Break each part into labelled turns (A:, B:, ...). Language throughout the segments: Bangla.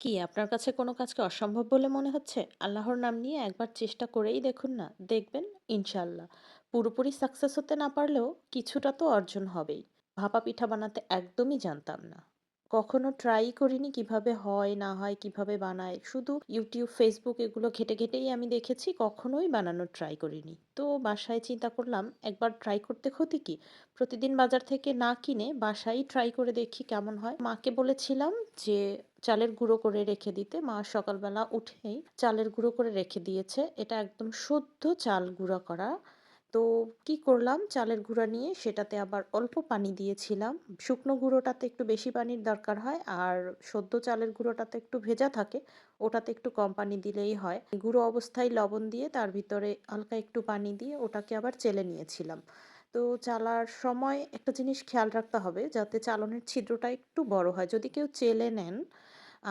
A: কি আপনার কাছে কোনো কাজকে অসম্ভব বলে মনে হচ্ছে? আল্লাহর নাম নিয়ে একবার চেষ্টা করেই দেখুন না। দেখবেন ইনশাআল্লাহ। পুরোপুরি সাকসেস হতে না পারলেও কিছুটা তো অর্জন হবেই। ভাপা পিঠা বানাতে একদমই জানতাম না। কখনো ট্রাই করিনি কিভাবে হয় না হয়, কিভাবে বানায়। শুধু YouTube, Facebook এগুলো ঘেঁটে ঘেঁটেই আমি দেখেছি, কখনোই বানানোর ট্রাই করিনি। তো বাসায় চিন্তা করলাম একবার ট্রাই করতে ক্ষতি কি? প্রতিদিন বাজার থেকে না কিনে বাসায়ই ট্রাই করে দেখি কেমন হয়। মাকে বলেছিলাম যে চালের গুঁড়ো করে রেখে দিতে। মা সকালবেলা উঠেই চালের গুঁড়ো করে রেখে দিয়েছে। এটা একদম শুদ্ধ চাল গুঁড়া করা। তো কি করলাম, চালের গুঁড়া নিয়ে সেটাতে আবার অল্প পানি দিয়েছিলাম। শুকনো গুঁড়োটাতে একটু বেশি পানির দরকার হয়, আর সদ্য চালের গুঁড়োটাতে একটু ভেজা থাকে, ওটাতে একটু কম পানি দিলেই হয়। গুঁড়ো অবস্থায় লবণ দিয়ে তার ভিতরে হালকা একটু পানি দিয়ে ওটাকে আবার চেলে নিয়েছিলাম। তো চালার সময় একটা জিনিস খেয়াল রাখতে হবে যাতে চালনের ছিদ্রটা একটু বড় হয়। যদি কেউ চেলে নেন,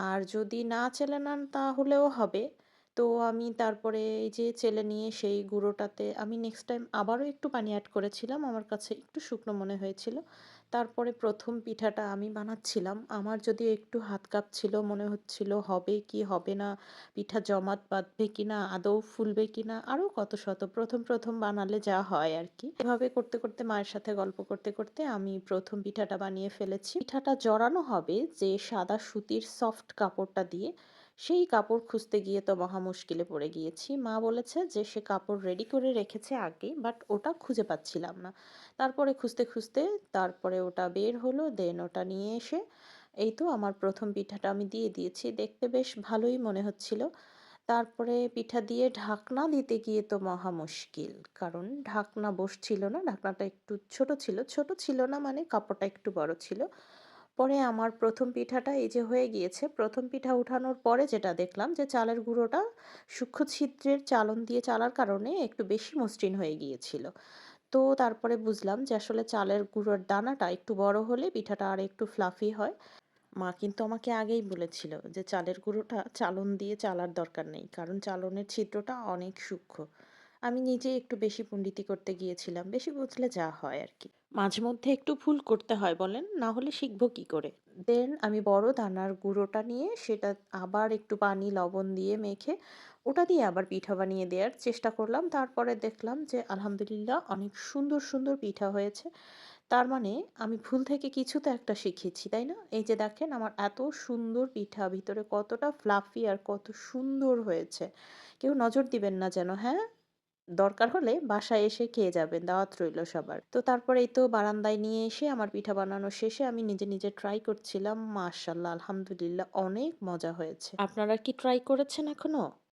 A: আর যদি না চেলে নেন তাহলেও হবে। তো আমি তারপরে এই যে চেলে নিয়ে সেই গুঁড়োটাতে আমি নেক্সট টাইম আবারও একটু পানি অ্যাড করেছিলাম। আমার কাছে একটু শুকনো মনে হয়েছিল। তারপরে ১ম পিঠাটা আমি বানাচ্ছিলাম। আমার যদিও একটু হাত কাঁপছিল, মনে হচ্ছিল হবে কি হবে না, পিঠা জমাট বাঁধবে কিনা, আদৌ ফুলবে কিনা, আরও কত শত ১ম বানালে যা হয় আরকি। এভাবে করতে করতে মায়ের সাথে গল্প করতে করতে আমি ১ম পিঠাটা বানিয়ে ফেলেছি। পিঠাটা জড়ানো হবে যে সাদা সুতির সফট কাপড়টা দিয়ে, সেই কাপড় খুঁজতে গিয়ে তো মহা মুশকিলে পড়ে গিয়েছি। মা বলেছে যে সে কাপড় রেডি করে রেখেছে আগেই, বাট ওটা খুঁজে পাচ্ছিলাম না। তারপরে খুঁজতে খুঁজতে তারপরে ওটা বের হলো, দেন ওটা নিয়ে এসে এই তো আমার ১ম পিঠাটা আমি দিয়ে দিয়েছি। দেখতে বেশ ভালোই মনে হচ্ছিল। তারপরে পিঠা দিয়ে ঢাকনা দিতে গিয়ে তো মহা মুশকিল। কারণ ঢাকনা বসছিল না, ঢাকনাটা একটু ছোট ছিল। ছোট ছিল না মানে কাপড়টা একটু বড় ছিল। পরে আমার ১ম পিঠাটা এই যে হয়ে গিয়েছে। ১ম পিঠা উঠানোর পরে যেটা দেখলাম যে চালের গুঁড়োটা সূক্ষ্ম ছিদ্রের চালন দিয়ে চালার কারণে একটু বেশি মসৃণ হয়ে গিয়েছিল। তো তারপরে বুঝলাম যে আসলে চালের গুঁড়োর দানাটা একটু বড় হলে পিঠাটা আরেকটু ফ্লাফি হয়। মা কিন্তু আমাকে আগেই বলেছিল যে চালের গুঁড়োটা চালন দিয়ে চালার দরকার নেই, কারণ চালনের ছিদ্রটা অনেক সূক্ষ্ম। আমি নিজে একটু বেশি পণ্ডিতি করতে গিয়েছিলাম, বেশি বুঝলে যা হয় আর কি। মাঝে মধ্যে একটু ভুল করতে হয় বলেন, না হলে শিখবো কি করে। দেন আমি বড় দানার গুঁড়োটা নিয়ে সেটা আবার একটু পানি লবণ দিয়ে মেখে ওটা দিয়ে আবার পিঠা বানিয়ে দেওয়ার চেষ্টা করলাম। তারপরে দেখলাম যে আলহামদুলিল্লাহ অনেক সুন্দর সুন্দর পিঠা হয়েছে। তার মানে আমি ভুল থেকে কিছু তো একটা শিখেছি, তাই না? এই যে দেখেন আমার এত সুন্দর পিঠা ভিতরে কতটা ফ্লাফি আর কত সুন্দর হয়েছে। কেউ নজর দিবেন না যেন, হ্যাঁ? দরকার হলে বাসায় এসে খেয়ে যাবেন, দাওয়াত রইল সবার। তো তারপরে এই তো বারান্দায় নিয়ে এসে আমার পিঠা বানানো শেষে আমি নিজে নিজে ট্রাই করছিলাম। মাশাআল্লাহ আলহামদুলিল্লাহ অনেক মজা হয়েছে। আপনারা কি ট্রাই করেছেন এখনো?